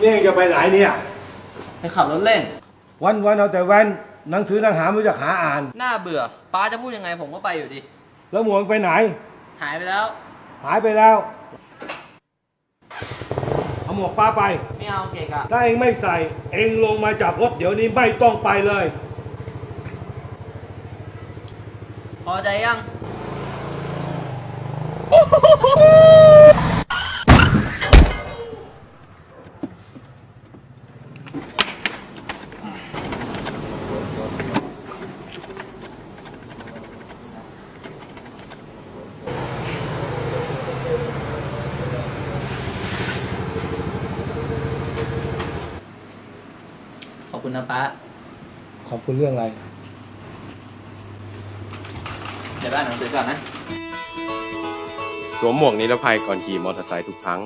นี่จะไปไหนเนี่ยไปขับรถเล่นวันเอาแต่แว่นหนังสือหนังหาไม่รู้จะหาอ่าน น่าเบื่อป้าจะพูดยังไงผมก็ไปอยู่ดีแล้วหมวกไปไหนหายไปแล้วเอาหมวกป้าไปไม่เอาเกะกะถ้าเองไม่ใส่เองลงมาจากรถเดี๋ยวนี้ไม่ต้องไปเลยพอใจยังขอบคุณนะป้าขอบคุณเรื่องอะไรเดี๋ยวอ่านหนังสือก่อนนะสวมหมวกนิรภัยก่อนขี่มอเตอร์ไซค์ทุกครั้ง